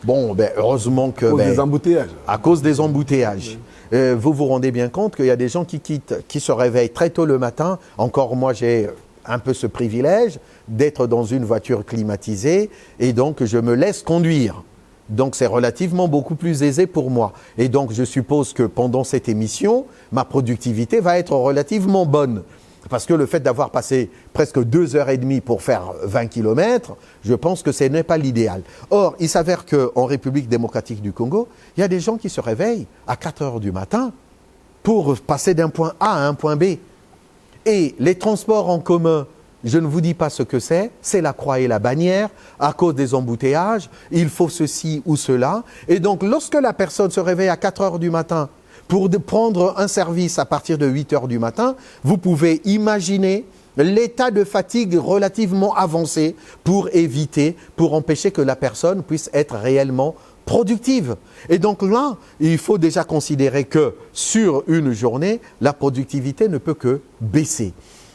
Bon, heureusement que... À cause des embouteillages. À cause des embouteillages. Vous vous rendez bien compte qu'il y a des gens qui se réveillent très tôt le matin. Encore moi, j'ai un peu ce privilège d'être dans une voiture climatisée et donc je me laisse conduire. Donc c'est relativement beaucoup plus aisé pour moi. Et donc je suppose que pendant cette émission, ma productivité va être relativement bonne. Parce que le fait d'avoir passé presque 2 heures et demie pour faire 20 km, je pense que ce n'est pas l'idéal. Or, il s'avère qu'en République démocratique du Congo, il y a des gens qui se réveillent à 4 heures du matin pour passer d'un point A à un point B. Et les transports en commun, je ne vous dis pas ce que c'est la croix et la bannière, à cause des embouteillages, il faut ceci ou cela. Et donc, lorsque la personne se réveille à 4 heures du matin, pour prendre un service à partir de 8 heures du matin, vous pouvez imaginer l'état de fatigue relativement avancé pour empêcher que la personne puisse être réellement productive. Et donc là, il faut déjà considérer que sur une journée, la productivité ne peut que baisser.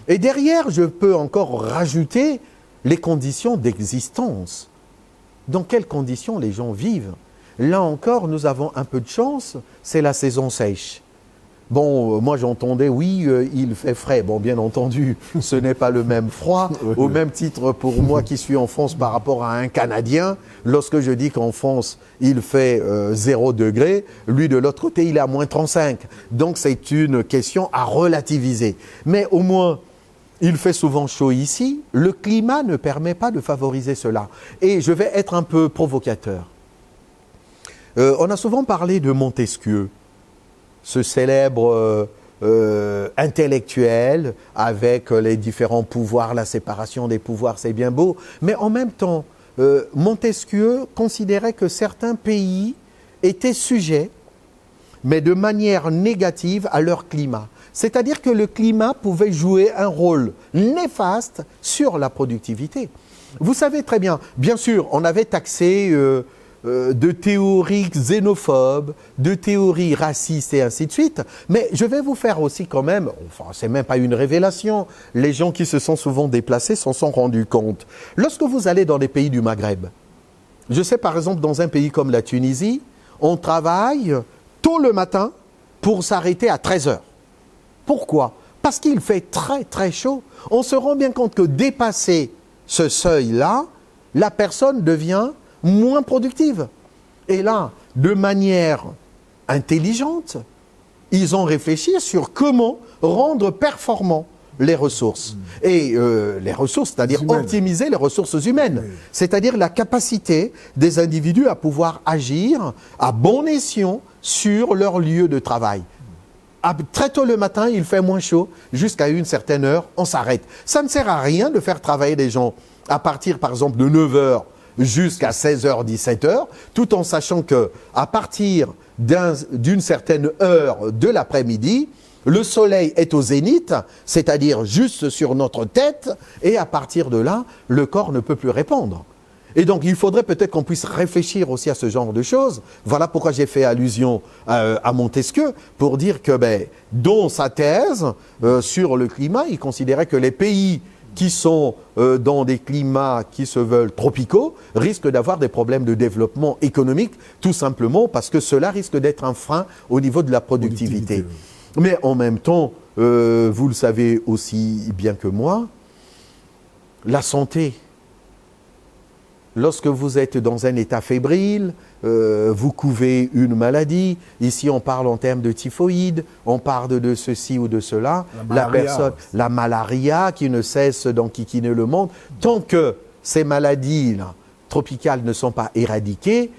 Et derrière, je peux encore rajouter les conditions d'existence. Dans quelles conditions les gens vivent? Là encore, nous avons un peu de chance, c'est la saison sèche. Bon, moi j'entendais, oui, il fait frais. Bon, bien entendu, ce n'est pas le même froid. Au même titre pour moi qui suis en France par rapport à un Canadien, lorsque je dis qu'en France, il fait 0 degré, lui de l'autre côté, il est à moins 35. Donc c'est une question à relativiser. Mais au moins, il fait souvent chaud ici. Le climat ne permet pas de favoriser cela. Et je vais être un peu provocateur. On a souvent parlé de Montesquieu, ce célèbre intellectuel avec les différents pouvoirs, la séparation des pouvoirs, c'est bien beau. Mais en même temps, Montesquieu considérait que certains pays étaient sujets, mais de manière négative, à leur climat. C'est-à-dire que le climat pouvait jouer un rôle néfaste sur la productivité. Vous savez très bien, bien sûr, on avait taxé de théories xénophobes, de théories racistes et ainsi de suite. Mais je vais vous faire aussi quand même, enfin c'est même pas une révélation, les gens qui se sont souvent déplacés s'en sont rendus compte. Lorsque vous allez dans les pays du Maghreb, je sais par exemple dans un pays comme la Tunisie, on travaille tôt le matin pour s'arrêter à 13 heures. Pourquoi? Parce qu'il fait très très chaud. On se rend bien compte que dépasser ce seuil-là, la personne devient moins productive. Et là, de manière intelligente, ils ont réfléchi sur comment rendre performants les ressources. Et les ressources, c'est-à-dire optimiser les ressources humaines. Oui. C'est-à-dire la capacité des individus à pouvoir agir à bon escient sur leur lieu de travail. Très tôt le matin, il fait moins chaud, jusqu'à une certaine heure, on s'arrête. Ça ne sert à rien de faire travailler les gens à partir, par exemple, de 9 heures jusqu'à 16h, 17h, tout en sachant que à partir d'une certaine heure de l'après-midi, le soleil est au zénith, c'est-à-dire juste sur notre tête, et à partir de là, le corps ne peut plus répondre. Et donc, il faudrait peut-être qu'on puisse réfléchir aussi à ce genre de choses. Voilà pourquoi j'ai fait allusion à Montesquieu, pour dire que, dans sa thèse sur le climat, il considérait que les pays qui sont dans des climats qui se veulent tropicaux risquent d'avoir des problèmes de développement économique, tout simplement parce que cela risque d'être un frein au niveau de la productivité. Mais en même temps, vous le savez aussi bien que moi, la santé. Lorsque vous êtes dans un état fébrile, vous couvez une maladie. Ici, on parle en termes de typhoïde, on parle de ceci ou de cela. La malaria qui ne cesse d'enquiquiner le monde. Tant que ces maladies-là, tropicales ne sont pas éradiquées,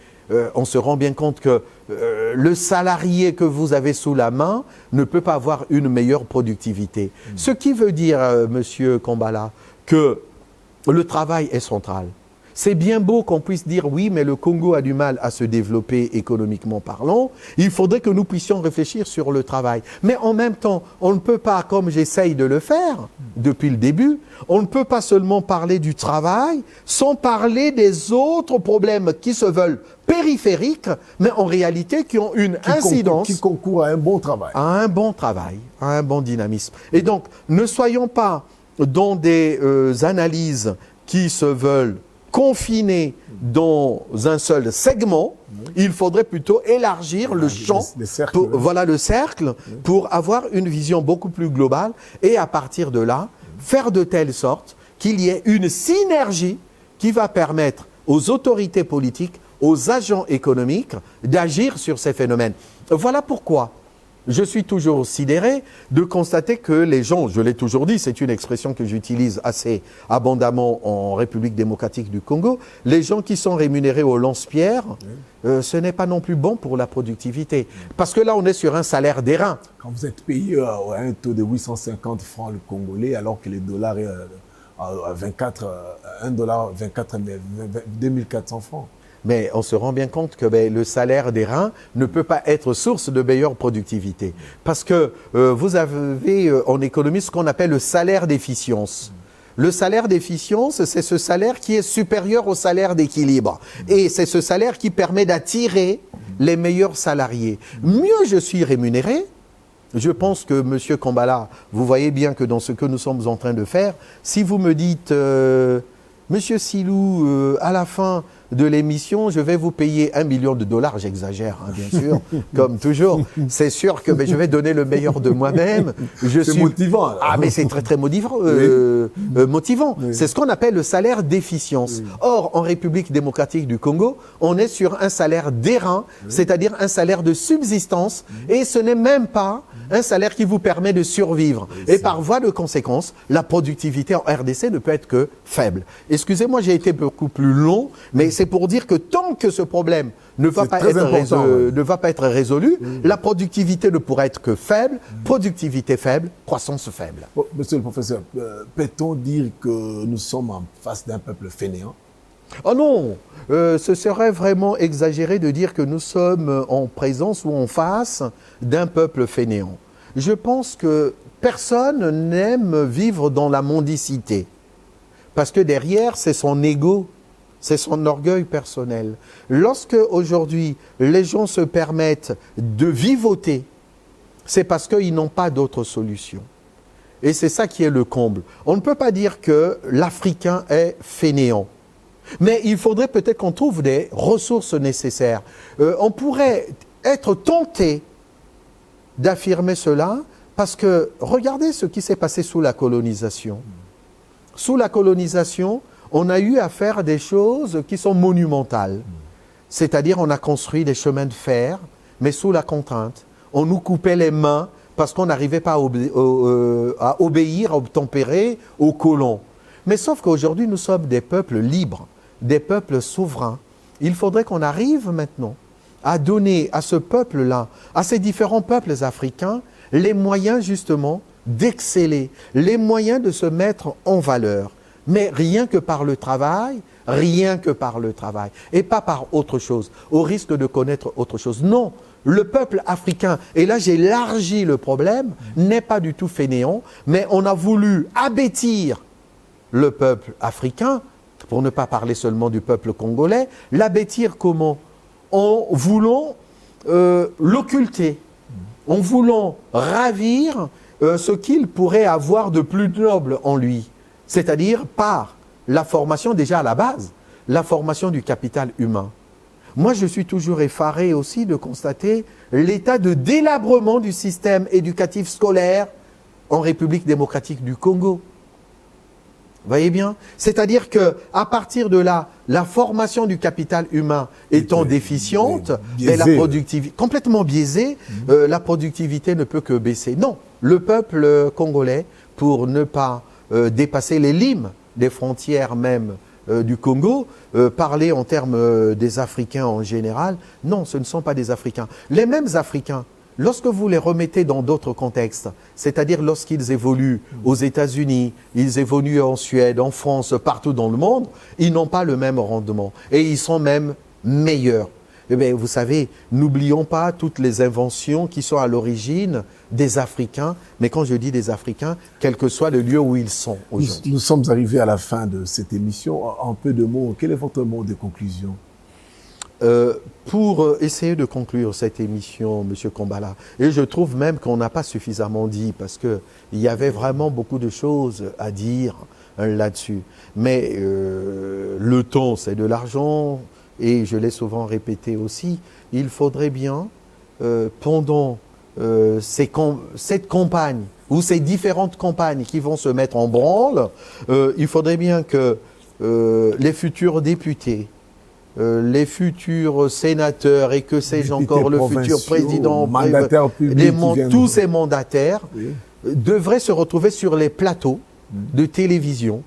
on se rend bien compte que le salarié que vous avez sous la main ne peut pas avoir une meilleure productivité. Ce qui veut dire, Monsieur Kambala, que le travail est central. C'est bien beau qu'on puisse dire oui, mais le Congo a du mal à se développer économiquement parlant. Il faudrait que nous puissions réfléchir sur le travail. Mais en même temps, on ne peut pas, comme j'essaye de le faire depuis le début, on ne peut pas seulement parler du travail sans parler des autres problèmes qui se veulent périphériques, mais en réalité qui ont une incidence. Qui concourent à un bon travail. À un bon travail, à un bon dynamisme. Et donc, ne soyons pas dans des analyses qui se veulent confiné dans un seul segment, il faudrait plutôt élargir le champ, le cercle, pour avoir une vision beaucoup plus globale et à partir de là, faire de telle sorte qu'il y ait une synergie qui va permettre aux autorités politiques, aux agents économiques d'agir sur ces phénomènes. Voilà pourquoi je suis toujours sidéré de constater que les gens, je l'ai toujours dit, c'est une expression que j'utilise assez abondamment en République démocratique du Congo, les gens qui sont rémunérés au lance-pierre, ce n'est pas non plus bon pour la productivité. Parce que là, on est sur un salaire d'airain. Quand vous êtes payé à un taux de 850 francs le Congolais, alors que le dollar est à 24, 1 dollar 24, 2400 francs. Mais on se rend bien compte que le salaire d'airain ne peut pas être source de meilleure productivité. Parce que vous avez en économie ce qu'on appelle le salaire d'efficience. Le salaire d'efficience, c'est ce salaire qui est supérieur au salaire d'équilibre. Et c'est ce salaire qui permet d'attirer les meilleurs salariés. Mieux je suis rémunéré, je pense que M. Kambala, vous voyez bien que dans ce que nous sommes en train de faire, si vous me dites Monsieur Silou, à la fin de l'émission, je vais vous payer $1 million, j'exagère, hein, bien sûr, comme toujours. C'est sûr que je vais donner le meilleur de moi-même. C'est motivant. Alors. Ah, mais c'est très, très motivant. Motivant. Oui. C'est ce qu'on appelle le salaire d'efficience. Oui. Or, en République démocratique du Congo, on est sur un salaire d'airain, c'est-à-dire un salaire de subsistance, et ce n'est même pas un salaire qui vous permet de survivre. Et par voie de conséquence, la productivité en RDC ne peut être que faible. Excusez-moi, j'ai été beaucoup plus long, mais c'est pour dire que tant que ce problème ne va pas être résolu, la productivité ne pourra être que faible, productivité faible, croissance faible. Bon, monsieur le professeur, peut-on dire que nous sommes en face d'un peuple fainéant? Oh non, ce serait vraiment exagéré de dire que nous sommes en présence ou en face d'un peuple fainéant. Je pense que personne n'aime vivre dans la mendicité. Parce que derrière, c'est son ego, c'est son orgueil personnel. Lorsque aujourd'hui, les gens se permettent de vivoter, c'est parce qu'ils n'ont pas d'autre solution. Et c'est ça qui est le comble. On ne peut pas dire que l'Africain est fainéant. Mais il faudrait peut-être qu'on trouve des ressources nécessaires. On pourrait être tenté d'affirmer cela parce que regardez ce qui s'est passé sous la colonisation. Sous la colonisation, on a eu à faire des choses qui sont monumentales. C'est-à-dire on a construit des chemins de fer, mais sous la contrainte. On nous coupait les mains parce qu'on n'arrivait pas à obéir, à obtempérer aux colons. Mais sauf qu'aujourd'hui, nous sommes des peuples libres, des peuples souverains. Il faudrait qu'on arrive maintenant à donner à ce peuple-là, à ces différents peuples africains, les moyens justement d'exceller, les moyens de se mettre en valeur. Mais rien que par le travail, et pas par autre chose, au risque de connaître autre chose. Non, le peuple africain, et là j'élargis le problème, n'est pas du tout fainéant, mais on a voulu abêtir le peuple africain, pour ne pas parler seulement du peuple congolais, l'abêtir comment? En voulant l'occulter, en voulant ravir ce qu'il pourrait avoir de plus noble en lui, c'est-à-dire par la formation déjà à la base, la formation du capital humain. Moi, je suis toujours effaré aussi de constater l'état de délabrement du système éducatif scolaire en République démocratique du Congo. Vous voyez bien? C'est-à-dire qu'à partir de là, la formation du capital humain étant déficiente, et la productivité complètement biaisée, la productivité ne peut que baisser. Non, le peuple congolais, pour ne pas dépasser les limes des frontières même du Congo, parler en termes des Africains en général, non, ce ne sont pas des Africains. Les mêmes Africains, lorsque vous les remettez dans d'autres contextes, c'est-à-dire lorsqu'ils évoluent aux États-Unis, ils évoluent en Suède, en France, partout dans le monde, ils n'ont pas le même rendement. Et ils sont même meilleurs. Eh bien, vous savez, n'oublions pas toutes les inventions qui sont à l'origine des Africains. Mais quand je dis des Africains, quel que soit le lieu où ils sont aujourd'hui. Nous sommes arrivés à la fin de cette émission. En peu de mots, quel est votre mot de conclusion? Pour essayer de conclure cette émission, M. Kombala, et je trouve même qu'on n'a pas suffisamment dit, parce qu'il y avait vraiment beaucoup de choses à dire là-dessus. Mais le temps, c'est de l'argent, et je l'ai souvent répété aussi, il faudrait bien, pendant cette campagne, ou ces différentes campagnes qui vont se mettre en branle, il faudrait bien que les futurs députés, les futurs sénateurs et que sais-je encore, le futur président, tous ces mandataires devraient se retrouver sur les plateaux de télévision,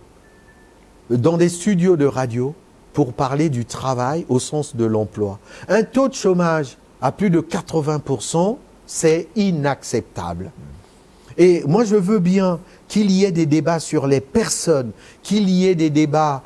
dans des studios de radio, pour parler du travail au sens de l'emploi. Un taux de chômage à plus de 80%, c'est inacceptable. Et moi, je veux bien qu'il y ait des débats sur les personnes, qu'il y ait des débats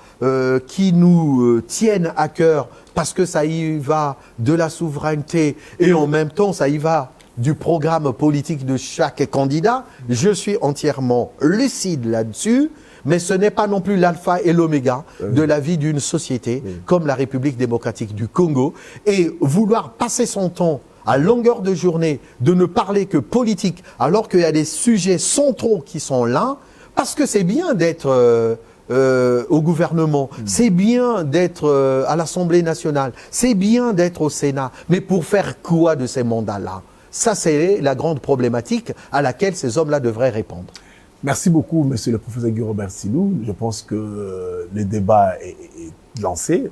qui nous tiennent à cœur, parce que ça y va de la souveraineté et en même temps, ça y va du programme politique de chaque candidat. Je suis entièrement lucide là-dessus, mais ce n'est pas non plus l'alpha et l'oméga de la vie d'une société comme la République démocratique du Congo. Et vouloir passer son temps à longueur de journée, de ne parler que politique, alors qu'il y a des sujets centraux qui sont là, parce que c'est bien d'être au gouvernement, c'est bien d'être à l'Assemblée nationale, c'est bien d'être au Sénat, mais pour faire quoi de ces mandats-là? Ça, c'est la grande problématique à laquelle ces hommes-là devraient répondre. Merci beaucoup, monsieur le professeur Guy Robert Silou. Je pense que le débat est lancé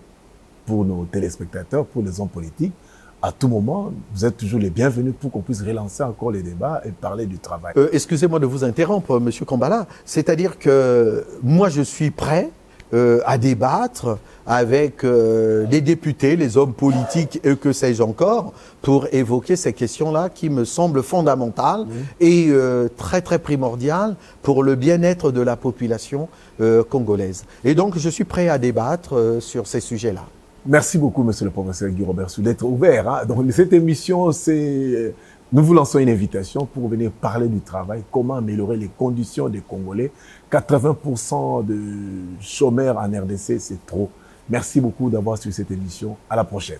pour nos téléspectateurs, pour les hommes politiques. À tout moment, vous êtes toujours les bienvenus pour qu'on puisse relancer encore les débats et parler du travail. Excusez-moi de vous interrompre, monsieur Kambala. C'est-à-dire que moi, je suis prêt à débattre avec les députés, les hommes politiques et que sais-je encore, pour évoquer ces questions-là qui me semblent fondamentales et très très primordiales pour le bien-être de la population congolaise. Et donc, je suis prêt à débattre sur ces sujets-là. Merci beaucoup, monsieur le professeur Guy Robert Silou, d'être ouvert. Hein. Donc, cette émission, nous vous lançons une invitation pour venir parler du travail, comment améliorer les conditions des Congolais. 80% de chômeurs en RDC, c'est trop. Merci beaucoup d'avoir suivi cette émission. À la prochaine.